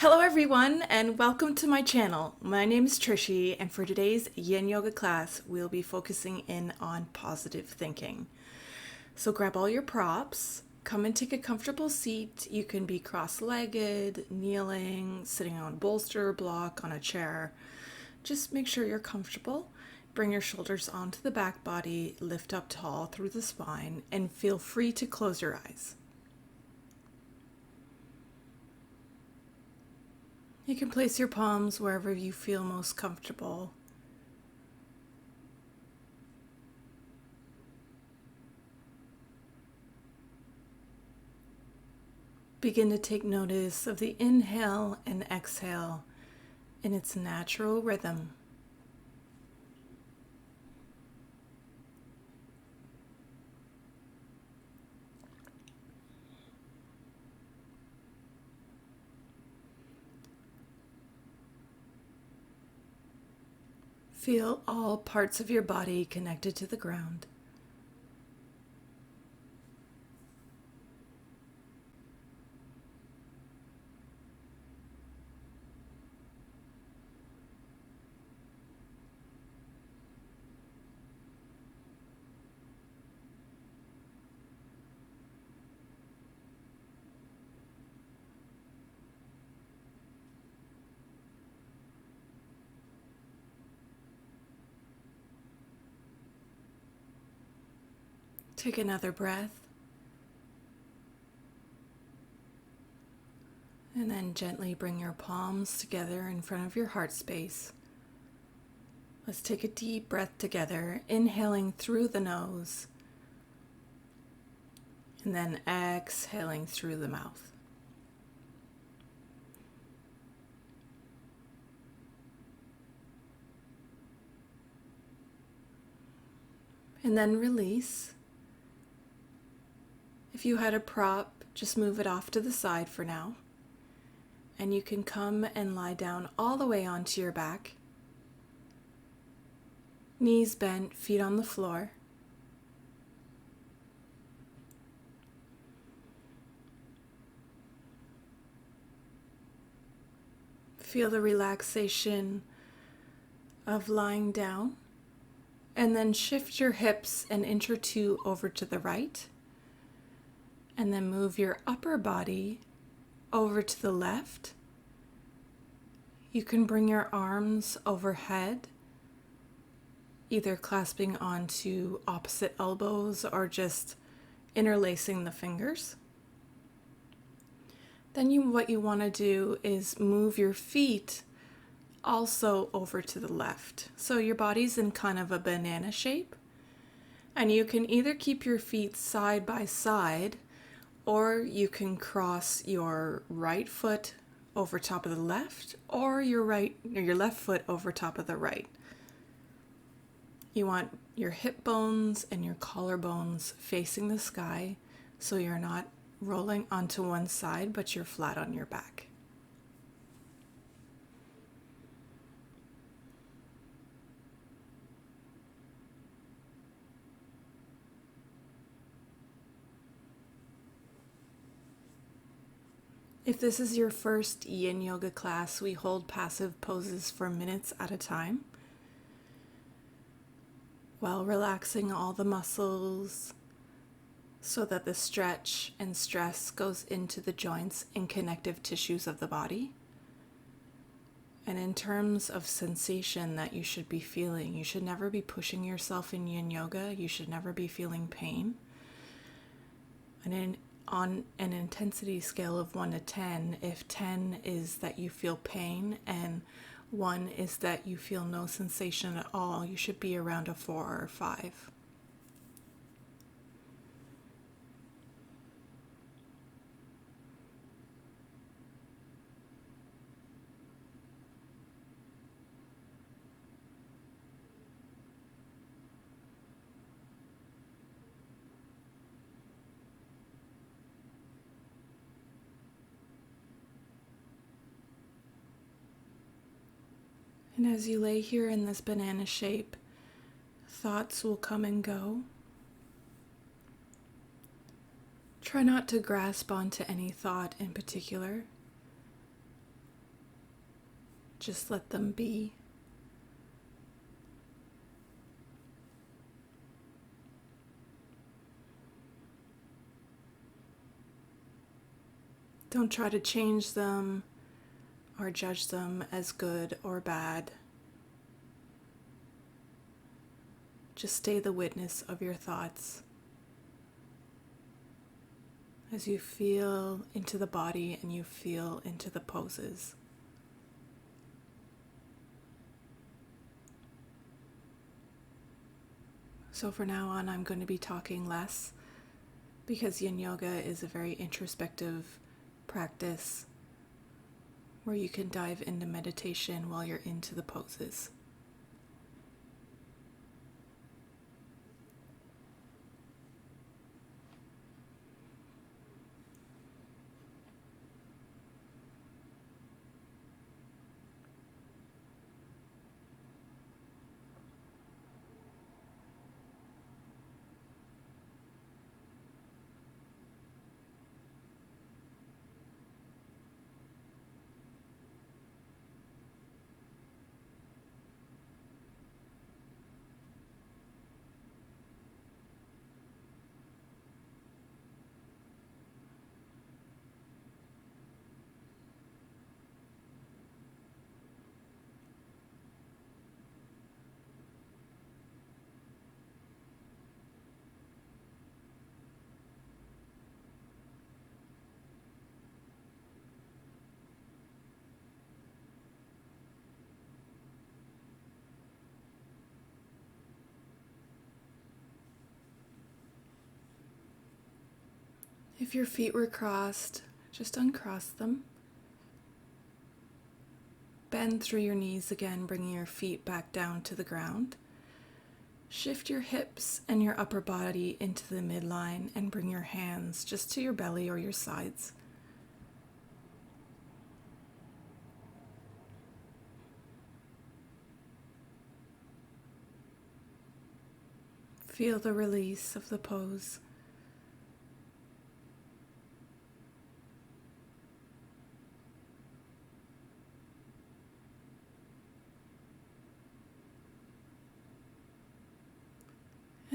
Hello everyone and welcome to my channel. My name is Trishy and for today's Yin Yoga class we'll be focusing in on positive thinking. So grab all your props, come and take a comfortable seat. You can be cross-legged, kneeling, sitting on a bolster, block, on a chair. Just make sure you're comfortable. Bring your shoulders onto the back body, lift up tall through the spine, and feel free to close your eyes. You can place your palms wherever you feel most comfortable. Begin to take notice of the inhale and exhale in its natural rhythm. Feel all parts of your body connected to the ground. Take another breath. And then gently bring your palms together in front of your heart space. Let's take a deep breath together, inhaling through the nose, and then exhaling through the mouth. And then release. If you had a prop, just move it off to the side for now. And you can come and lie down all the way onto your back. Knees bent, feet on the floor. Feel the relaxation of lying down. And then shift your hips an inch or two over to the right. And then move your upper body over to the left. You can bring your arms overhead, either clasping onto opposite elbows or just interlacing the fingers. Then what you want to do is move your feet also over to the left. So your body's in kind of a banana shape. And you can either keep your feet side by side, or you can cross your right foot over top of the left, or your left foot over top of the right. You want your hip bones and your collarbones facing the sky, so you're not rolling onto one side, but you're flat on your back. If this is your first Yin Yoga class, we hold passive poses for minutes at a time while relaxing all the muscles so that the stretch and stress goes into the joints and connective tissues of the body. And in terms of sensation that you should be feeling, you should never be pushing yourself in Yin Yoga. You should never be feeling pain. And on an intensity scale of 1 to 10, if 10 is that you feel pain and 1 is that you feel no sensation at all, you should be around a 4 or 5. And as you lay here in this banana shape, thoughts will come and go. Try not to grasp onto any thought in particular. Just let them be. Don't try to change them or judge them as good or bad. Just stay the witness of your thoughts as you feel into the body and you feel into the poses. So for now on, I'm going to be talking less because Yin Yoga is a very introspective practice where you can dive into meditation while you're into the poses. If your feet were crossed, just uncross them. Bend through your knees again, bringing your feet back down to the ground. Shift your hips and your upper body into the midline and bring your hands just to your belly or your sides. Feel the release of the pose.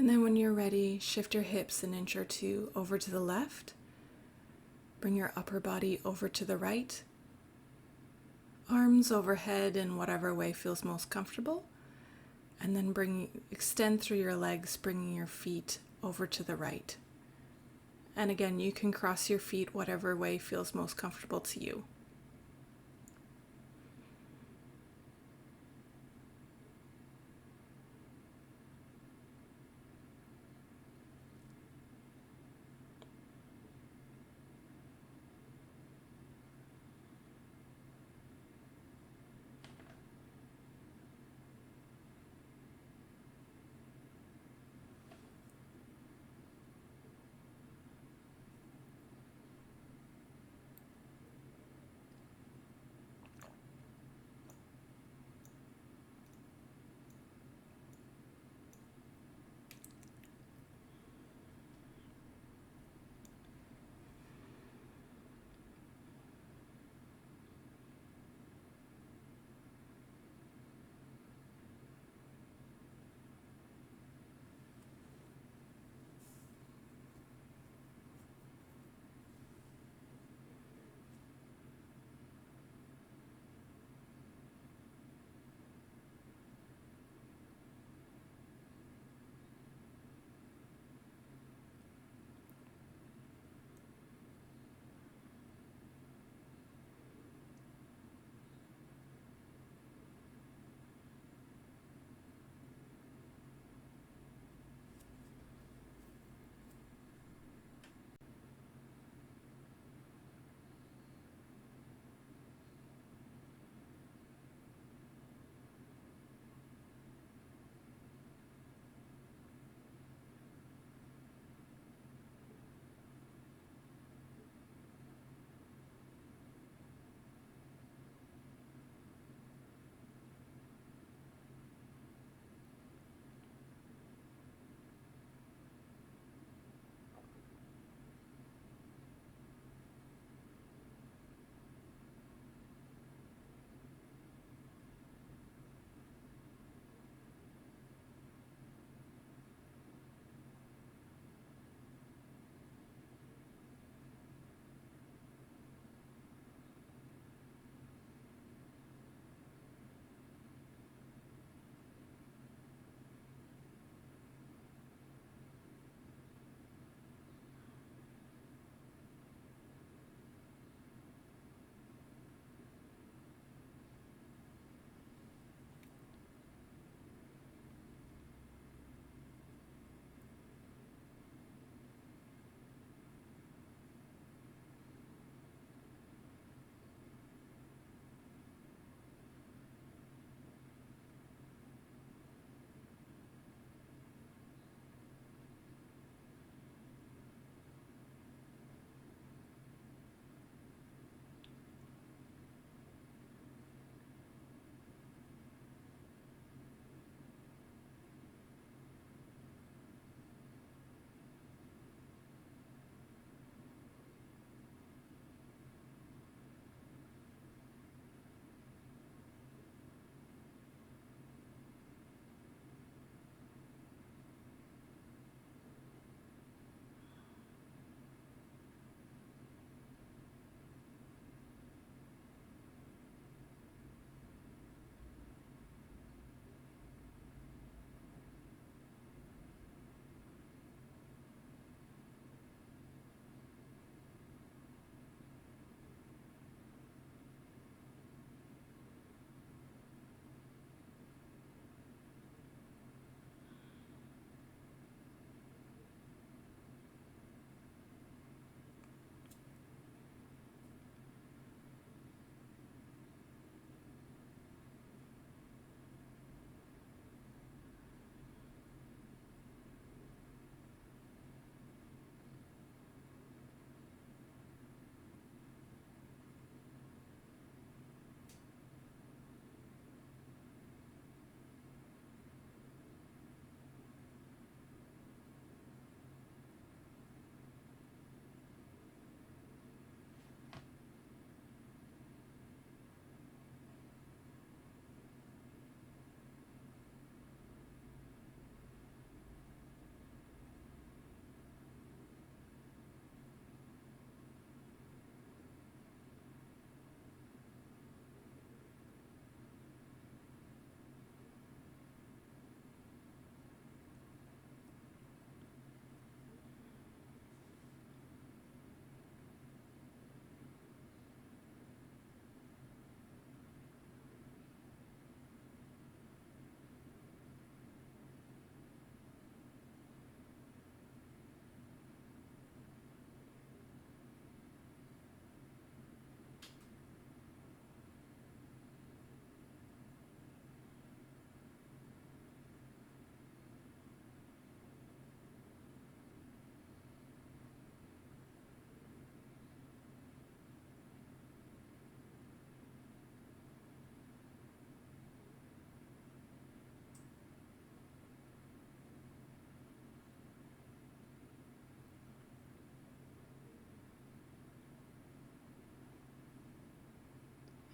And then when you're ready, shift your hips an inch or two over to the left. Bring your upper body over to the right. Arms overhead in whatever way feels most comfortable. And then extend through your legs, bringing your feet over to the right. And again, you can cross your feet whatever way feels most comfortable to you.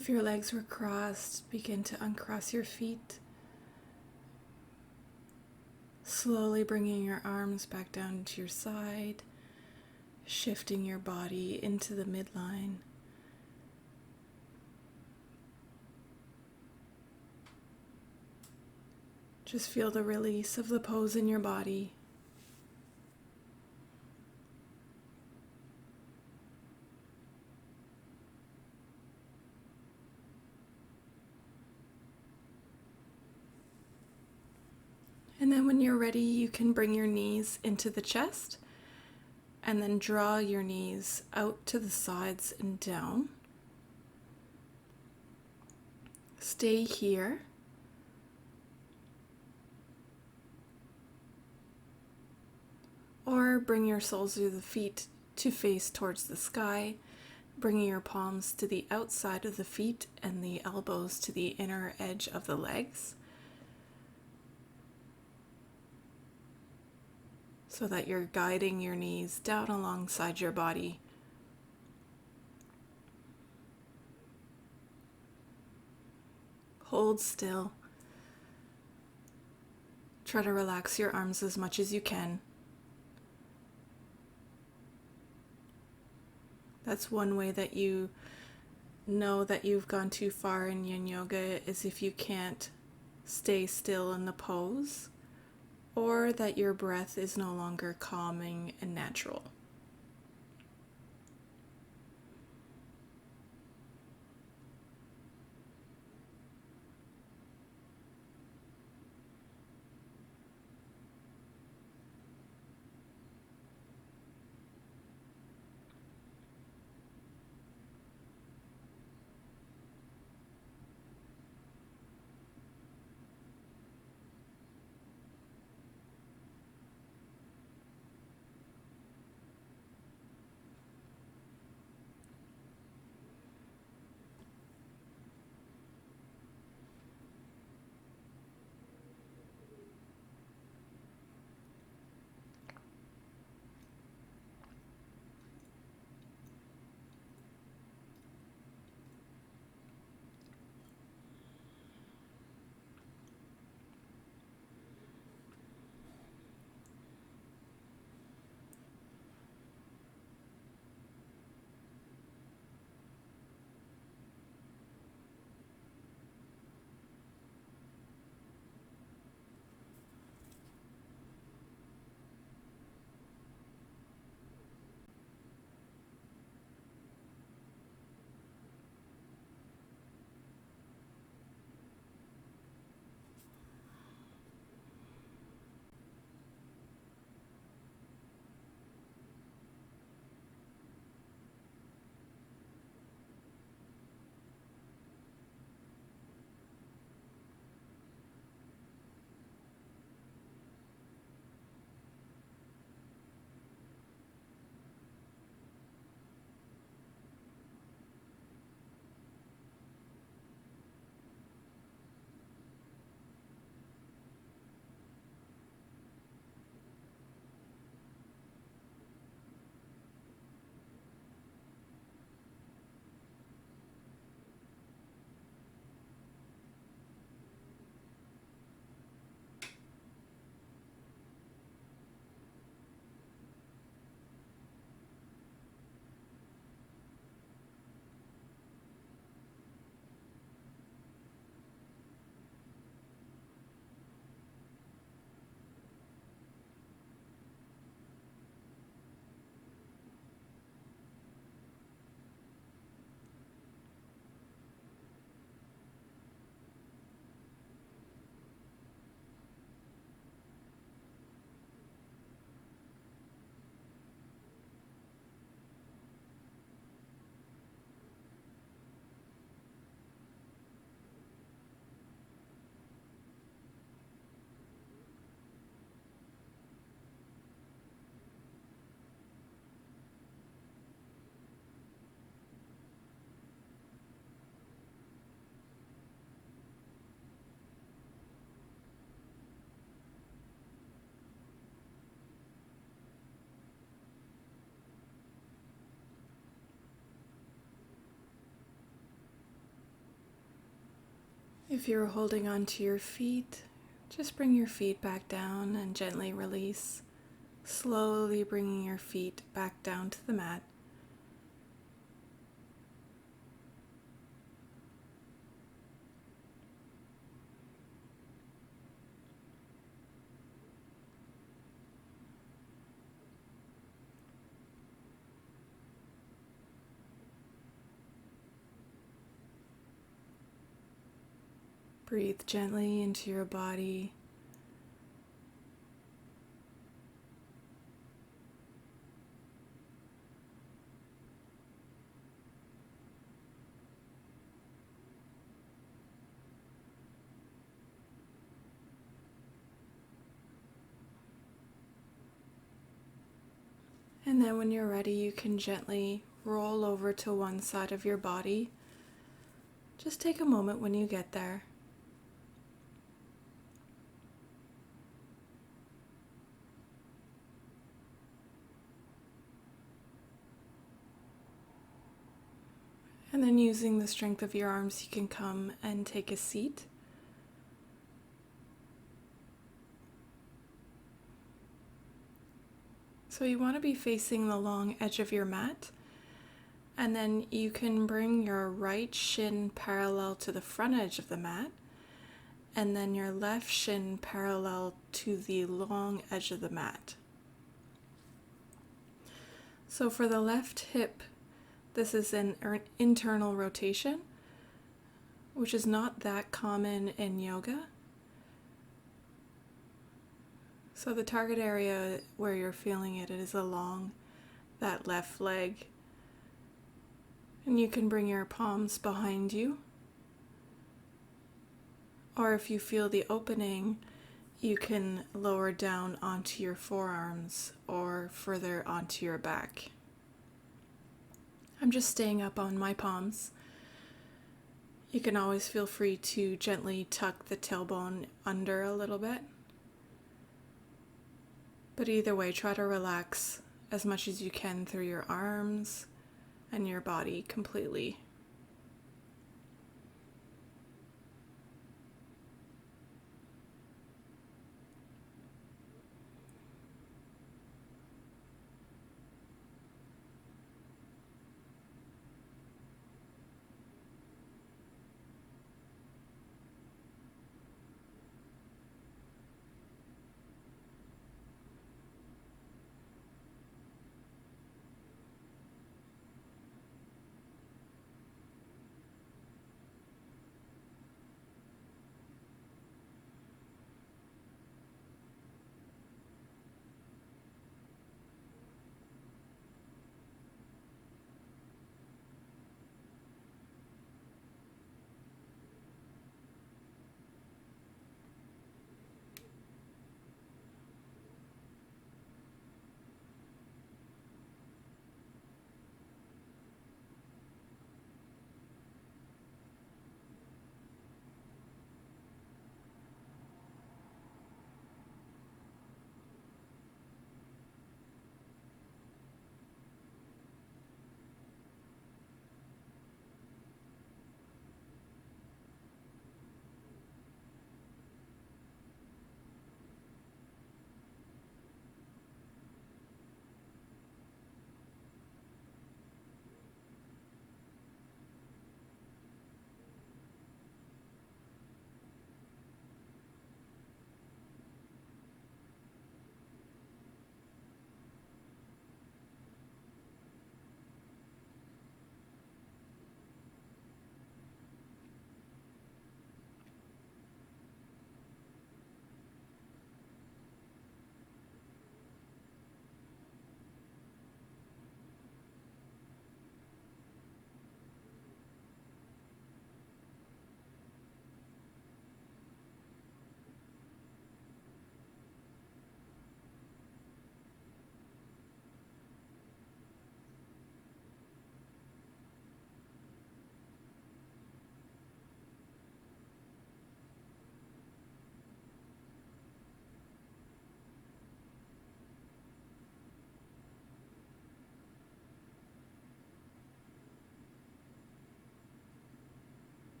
If your legs were crossed, begin to uncross your feet, slowly bringing your arms back down to your side, shifting your body into the midline. Just feel the release of the pose in your body. And then when you're ready, you can bring your knees into the chest and then draw your knees out to the sides and down. Stay here. Or bring your soles of the feet to face towards the sky, bringing your palms to the outside of the feet and the elbows to the inner edge of the legs, so that you're guiding your knees down alongside your body. Hold still. Try to relax your arms as much as you can. That's one way that you know that you've gone too far in Yin Yoga, is if you can't stay still in the pose, or that your breath is no longer calming and natural. If you're holding on to your feet, just bring your feet back down and gently release, slowly bringing your feet back down to the mat. Breathe gently into your body. And then when you're ready, you can gently roll over to one side of your body. Just take a moment when you get there. And then using the strength of your arms, you can come and take a seat. So you want to be facing the long edge of your mat, and then you can bring your right shin parallel to the front edge of the mat, and then your left shin parallel to the long edge of the mat. So for the left hip, this is an internal rotation, which is not that common in yoga. So the target area where you're feeling it is along that left leg. And you can bring your palms behind you. Or if you feel the opening, you can lower down onto your forearms or further onto your back. I'm just staying up on my palms. You can always feel free to gently tuck the tailbone under a little bit. But either way, try to relax as much as you can through your arms and your body completely.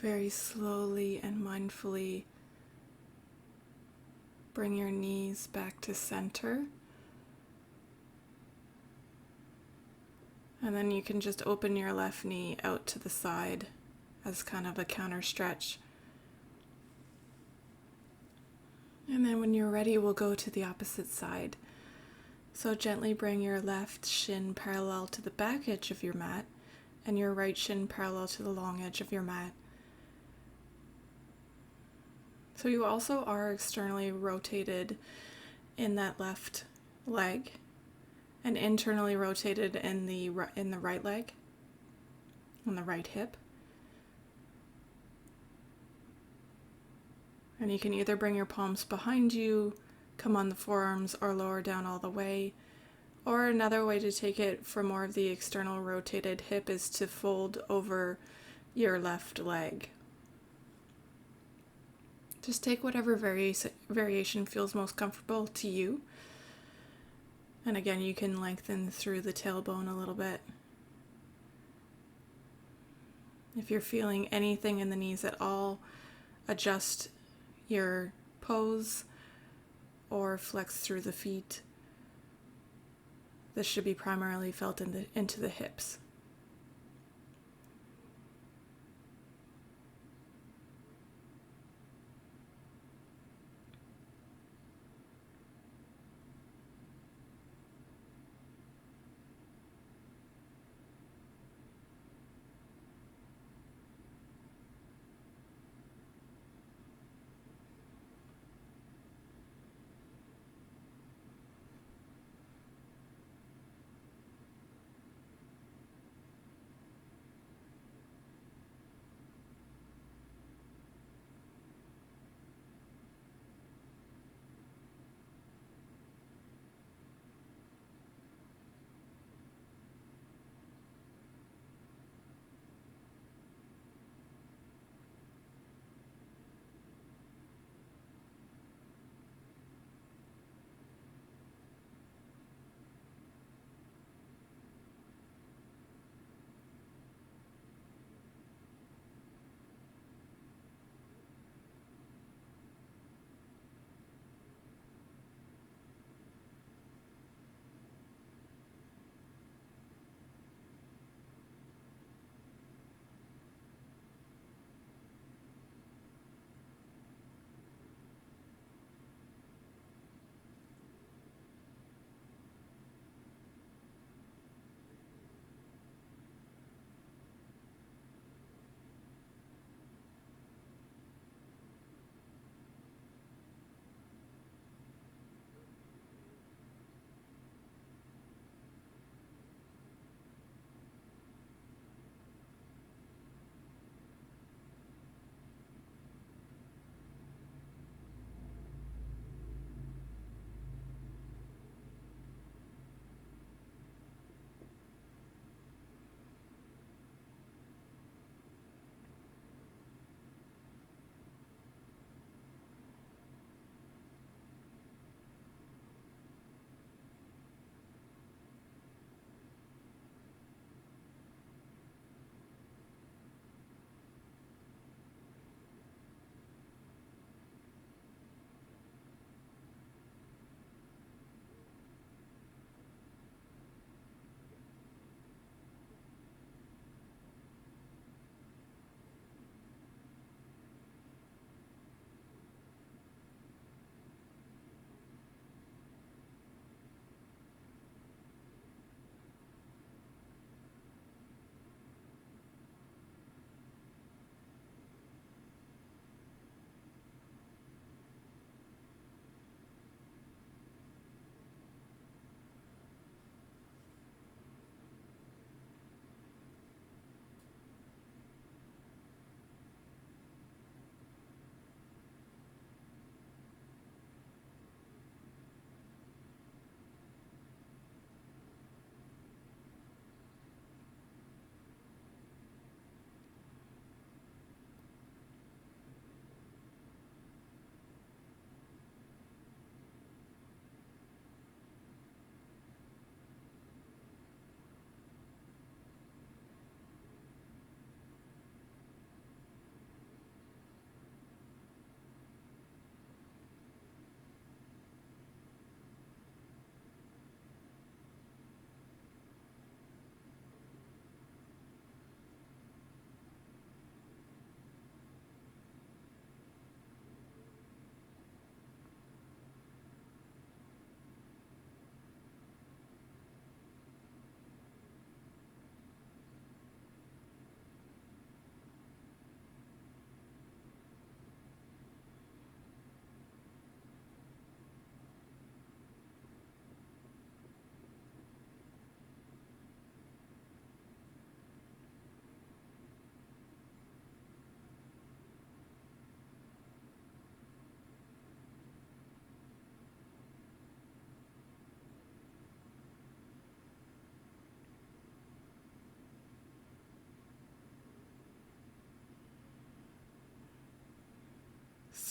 Very slowly and mindfully bring your knees back to center. And then you can just open your left knee out to the side as kind of a counter stretch. And then when you're ready, we'll go to the opposite side. So gently bring your left shin parallel to the back edge of your mat and your right shin parallel to the long edge of your mat. So you also are externally rotated in that left leg and internally rotated in the right leg, on the right hip. And you can either bring your palms behind you, come on the forearms, or lower down all the way. Or another way to take it for more of the external rotated hip is to fold over your left leg. Just take whatever variation feels most comfortable to you. And again, you can lengthen through the tailbone a little bit. If you're feeling anything in the knees at all, adjust your pose or flex through the feet. This should be primarily felt into the hips.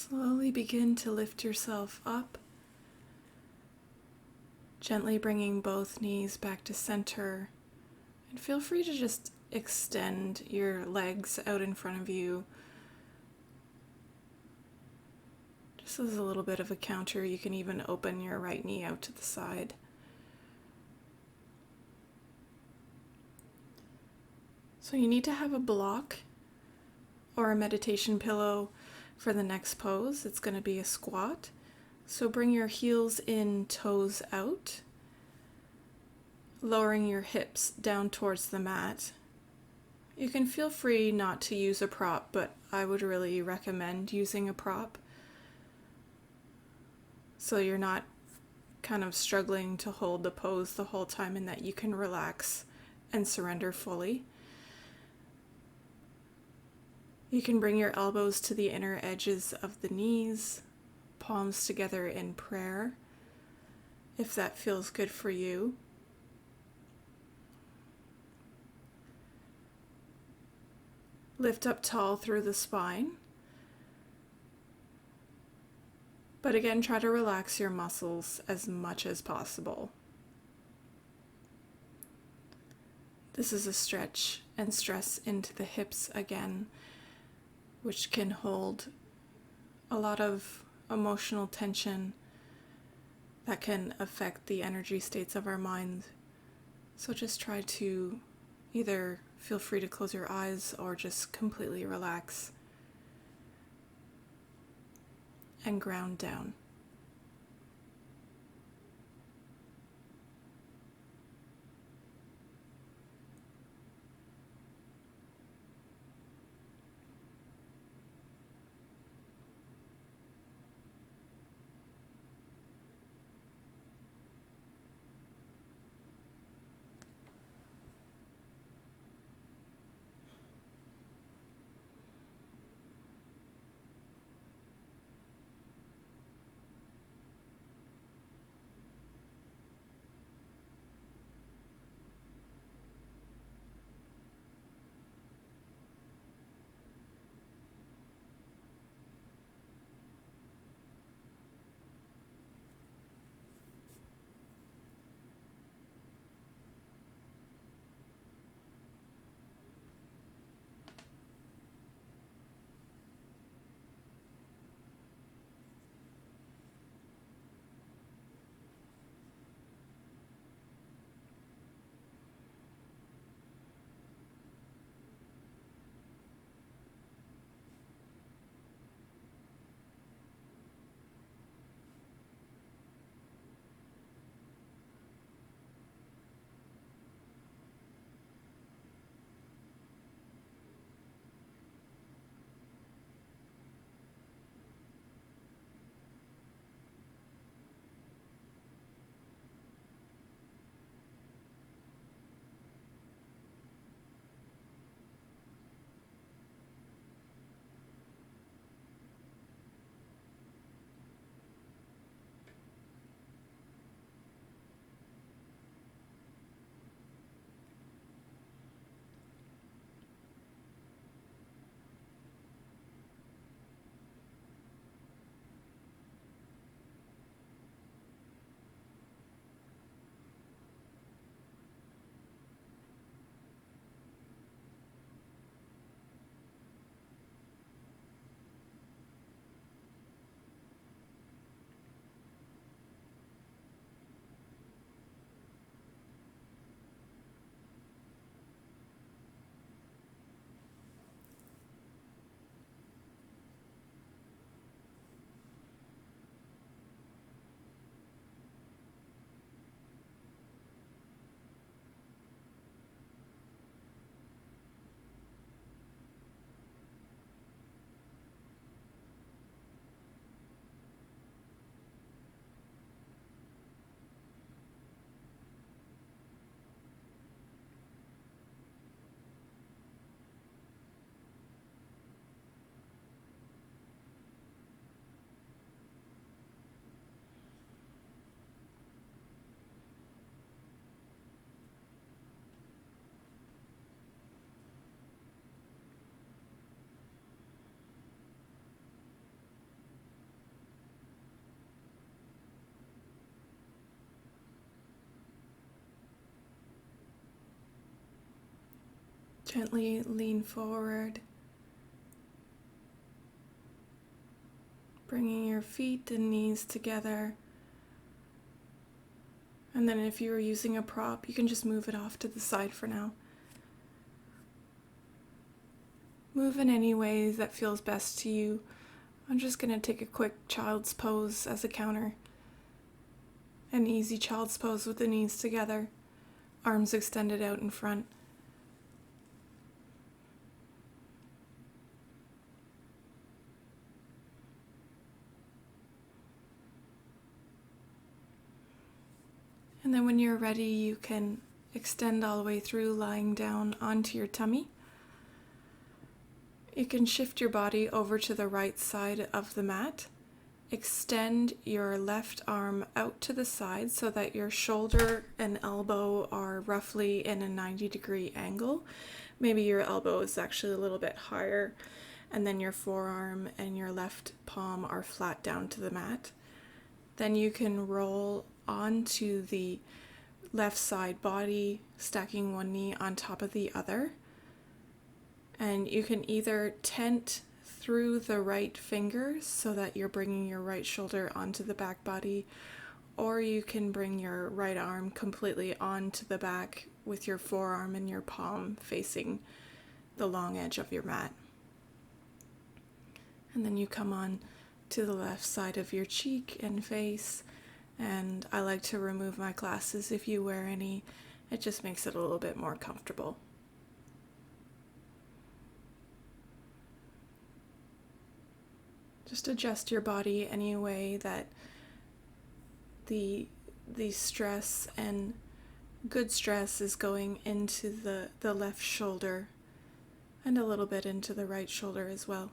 Slowly begin to lift yourself up, gently bringing both knees back to center, and feel free to just extend your legs out in front of you. Just as a little bit of a counter, you can even open your right knee out to the side. So you need to have a block or a meditation pillow for the next pose. It's going to be a squat. So bring your heels in, toes out, lowering your hips down towards the mat. You can feel free not to use a prop, but I would really recommend using a prop so you're not kind of struggling to hold the pose the whole time, and that you can relax and surrender fully. You can bring your elbows to the inner edges of the knees, palms together in prayer, if that feels good for you. Lift up tall through the spine. But again, try to relax your muscles as much as possible. This is a stretch and stress into the hips again, which can hold a lot of emotional tension that can affect the energy states of our mind. So just try to either feel free to close your eyes or just completely relax and ground down. Gently lean forward, bringing your feet and knees together. And then if you were using a prop, you can just move it off to the side for now. Move in any way that feels best to you. I'm just going to take a quick child's pose as a counter. An easy child's pose with the knees together, arms extended out in front. And then when you're ready, you can extend all the way through, lying down onto your tummy. You can shift your body over to the right side of the mat. Extend your left arm out to the side so that your shoulder and elbow are roughly in a 90-degree angle. Maybe your elbow is actually a little bit higher, and then your forearm and your left palm are flat down to the mat. Then you can roll onto the left side body, stacking one knee on top of the other. And you can either tent through the right fingers so that you're bringing your right shoulder onto the back body, or you can bring your right arm completely onto the back with your forearm and your palm facing the long edge of your mat. And then you come on to the left side of your cheek and face, and I like to remove my glasses if you wear any. It just makes it a little bit more comfortable. Just adjust your body any way that the stress and good stress is going into the left shoulder and a little bit into the right shoulder as well.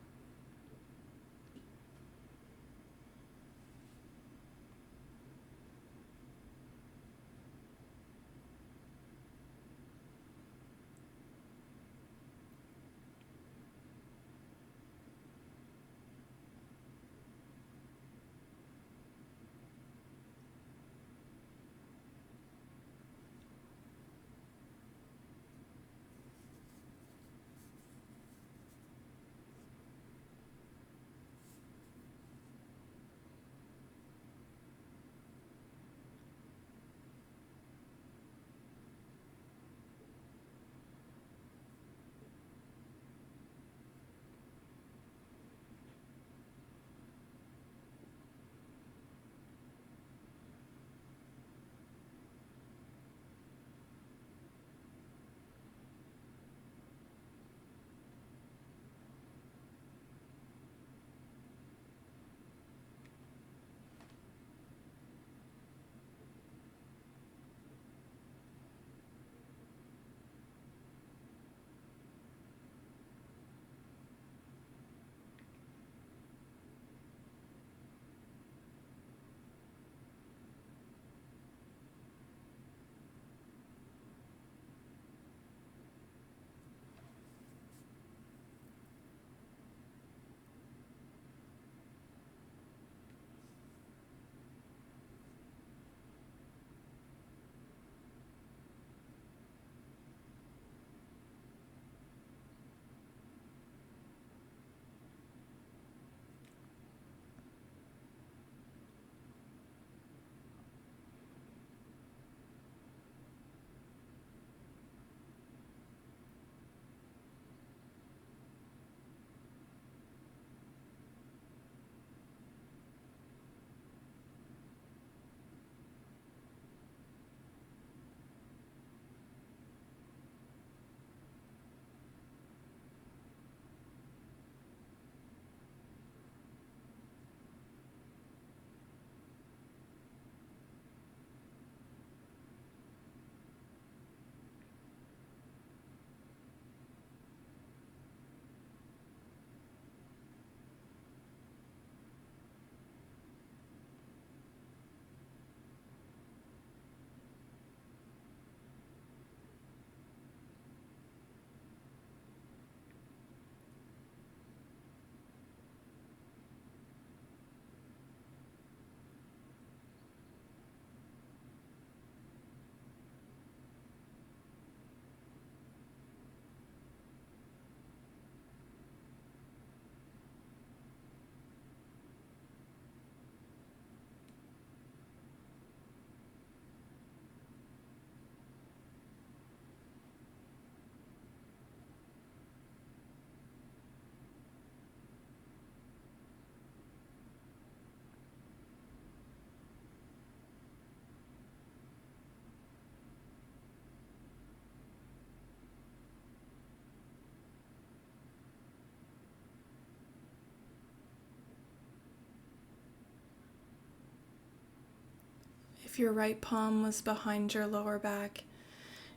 If your right palm was behind your lower back,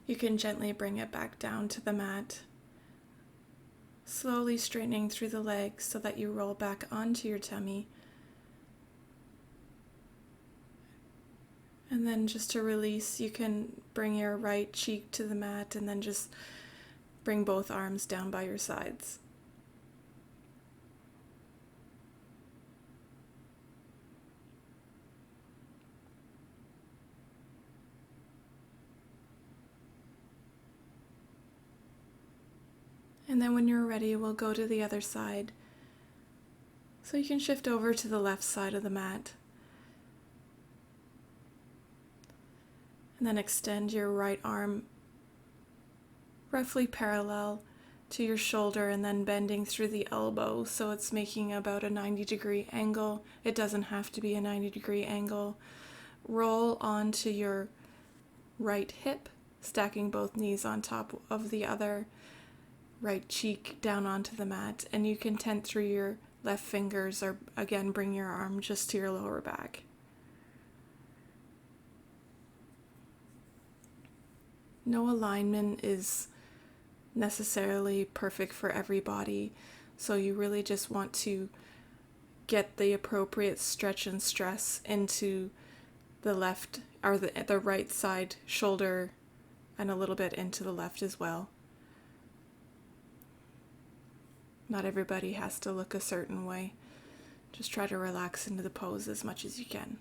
you can gently bring it back down to the mat, slowly straightening through the legs so that you roll back onto your tummy. And then just to release, you can bring your right cheek to the mat and then just bring both arms down by your sides. And then when you're ready, we'll go to the other side. So you can shift over to the left side of the mat. And then extend your right arm roughly parallel to your shoulder and then bending through the elbow so it's making about a 90-degree angle. It doesn't have to be a 90-degree angle. Roll onto your right hip, stacking both knees on top of the other, right cheek down onto the mat, and you can tent through your left fingers or again bring your arm just to your lower back. No alignment is necessarily perfect for everybody, so you really just want to get the appropriate stretch and stress into the left or the right side shoulder and a little bit into the left as well. Not everybody has to look a certain way. Just try to relax into the pose as much as you can.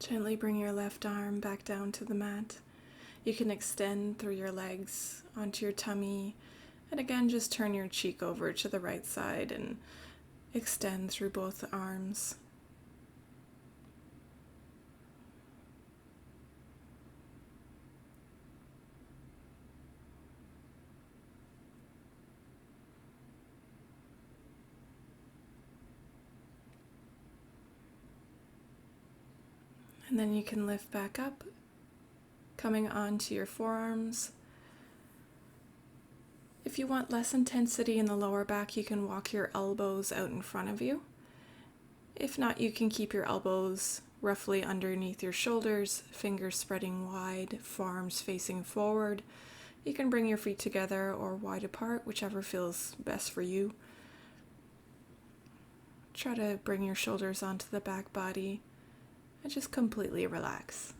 Gently bring your left arm back down to the mat. You can extend through your legs onto your tummy, and again just turn your cheek over to the right side and extend through both arms. And then you can lift back up, coming onto your forearms. If you want less intensity in the lower back, you can walk your elbows out in front of you. If not, you can keep your elbows roughly underneath your shoulders, fingers spreading wide, forearms facing forward. You can bring your feet together or wide apart, whichever feels best for you. Try to bring your shoulders onto the back body and just completely relax.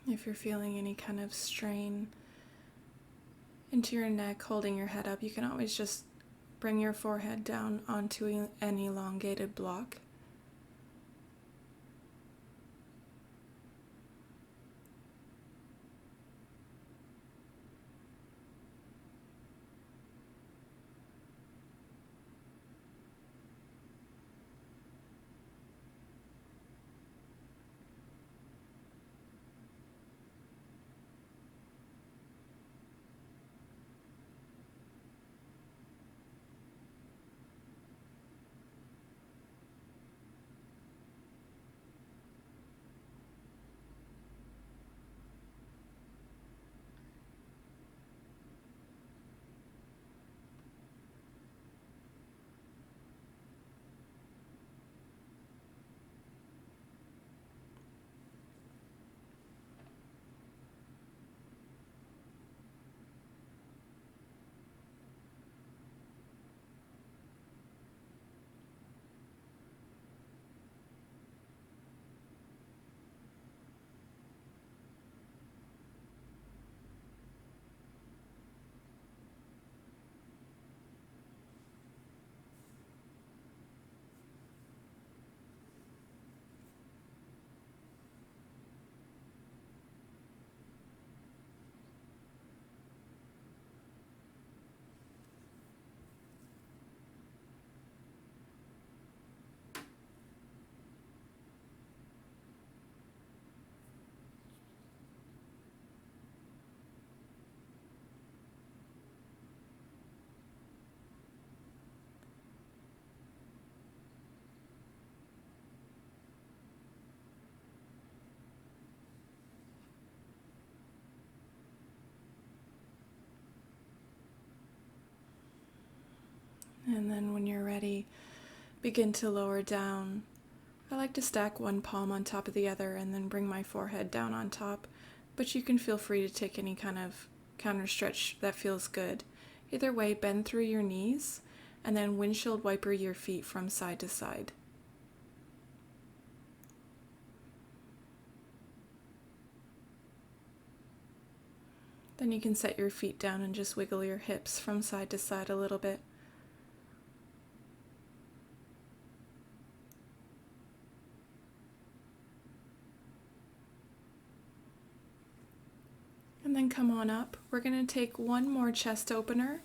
If you're feeling any kind of strain into your neck, holding your head up, you can always just bring your forehead down onto an elongated block. And then when you're ready, begin to lower down. I like to stack one palm on top of the other and then bring my forehead down on top, but you can feel free to take any kind of counter stretch that feels good. Either way, bend through your knees and then windshield wiper your feet from side to side. Then you can set your feet down and just wiggle your hips from side to side a little bit. And then come on up. We're going to take one more chest opener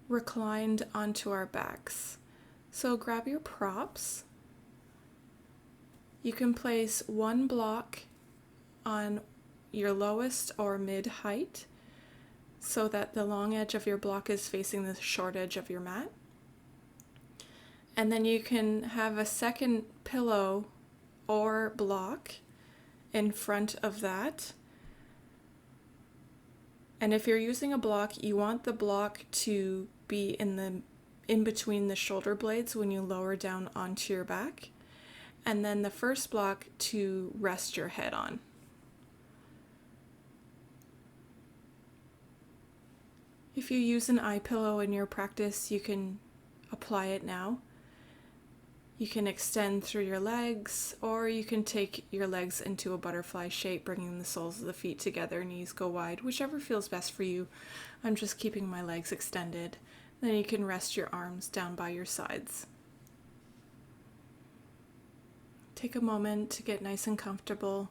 reclined onto our backs. So grab your props. You can place one block on your lowest or mid height so that the long edge of your block is facing the short edge of your mat. And then you can have a second pillow or block in front of that. And if you're using a block, you want the block to be in between the shoulder blades when you lower down onto your back. And then the first block to rest your head on. If you use an eye pillow in your practice, you can apply it now. You can extend through your legs, or you can take your legs into a butterfly shape, bringing the soles of the feet together, knees go wide, whichever feels best for you. I'm just keeping my legs extended. Then you can rest your arms down by your sides. Take a moment to get nice and comfortable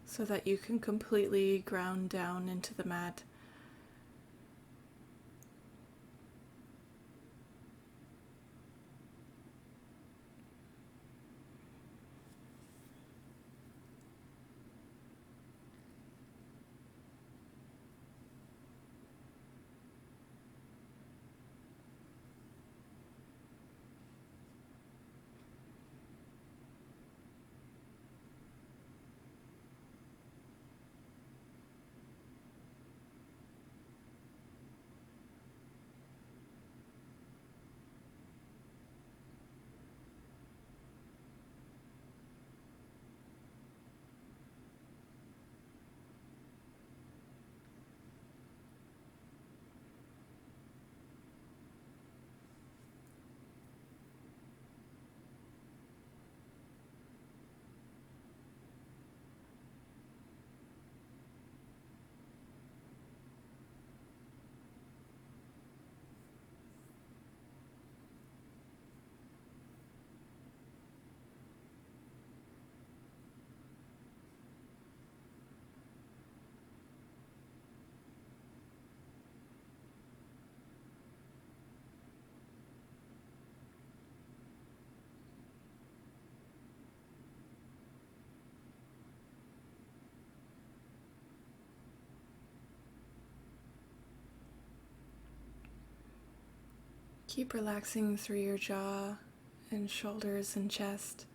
so that you can completely ground down into the mat. Keep relaxing through your jaw and shoulders and chest.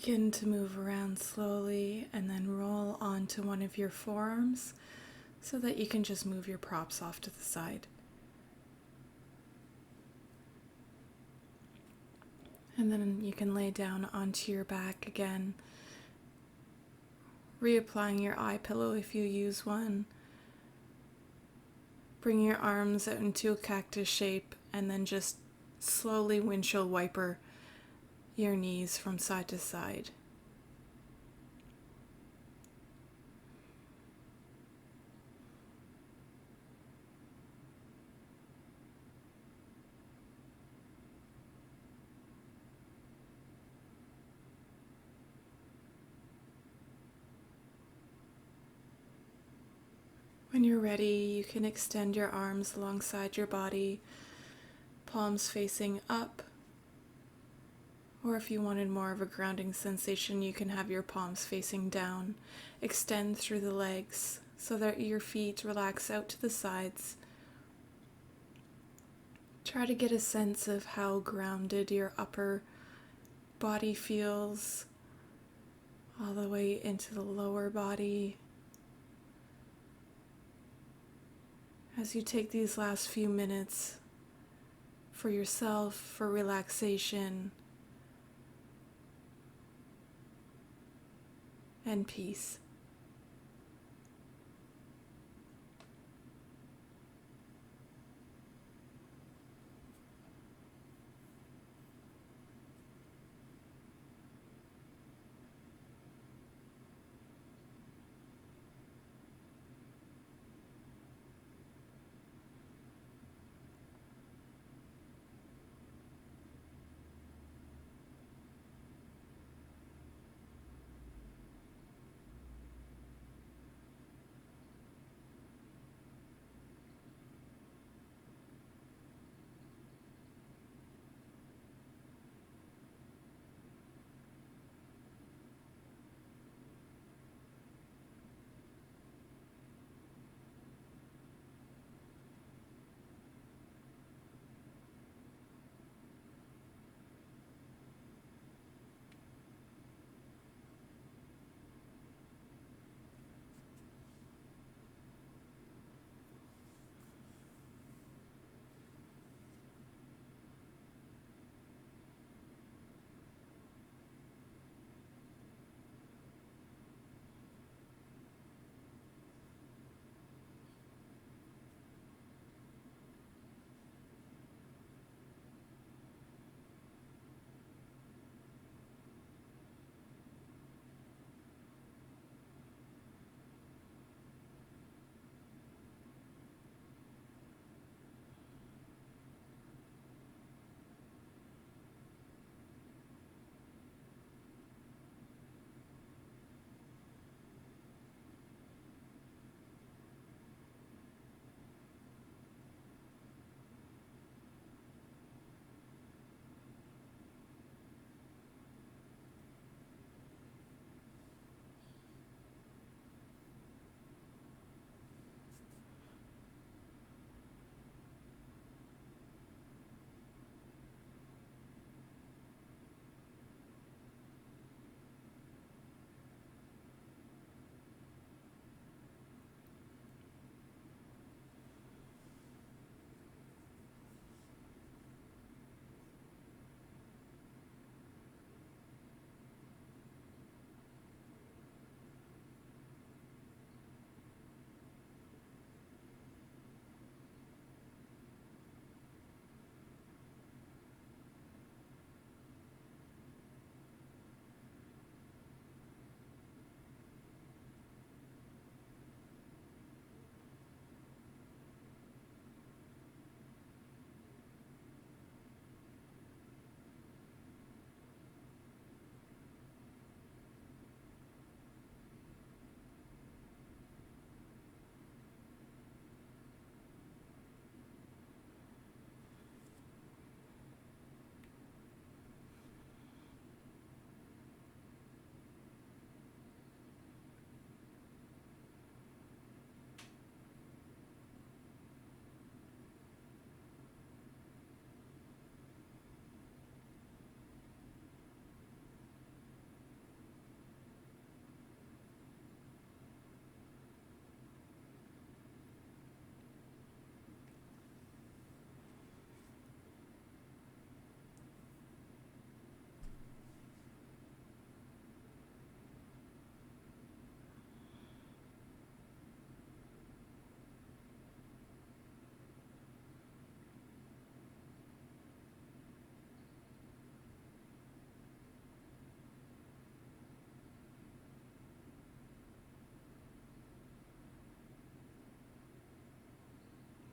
Begin to move around slowly and then roll onto one of your forearms so that you can just move your props off to the side. And then you can lay down onto your back again, reapplying your eye pillow if you use one. Bring your arms out into a cactus shape and then just slowly windshield wiper your knees from side to side. When you're ready, you can extend your arms alongside your body, palms facing up. Or if you wanted more of a grounding sensation, you can have your palms facing down. Extend through the legs so that your feet relax out to the sides. Try to get a sense of how grounded your upper body feels, all the way into the lower body. As you take these last few minutes for yourself, for relaxation and peace.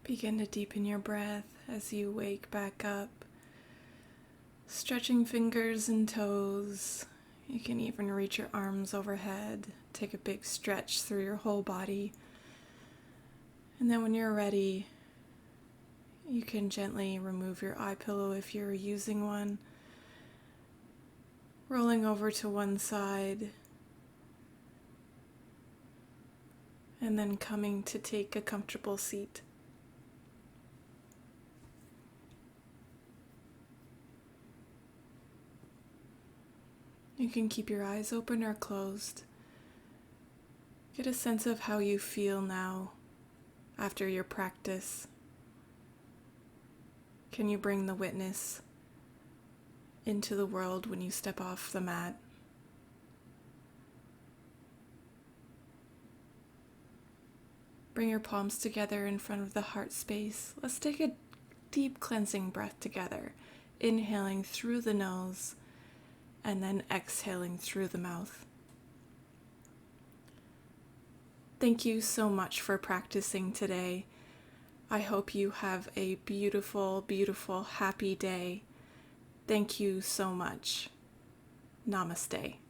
Begin to deepen your breath as you wake back up, stretching fingers and toes. You can even reach your arms overhead. Take a big stretch through your whole body. And then when you're ready, you can gently remove your eye pillow if you're using one, rolling over to one side, and then coming to take a comfortable seat. You can keep your eyes open or closed. Get a sense of how you feel now after your practice. Can you bring the witness into the world when you step off the mat? Bring your palms together in front of the heart space. Let's take a deep cleansing breath together, inhaling through the nose and then exhaling through the mouth. Thank you so much for practicing today. I hope you have a beautiful, beautiful, happy day. Thank you so much. Namaste.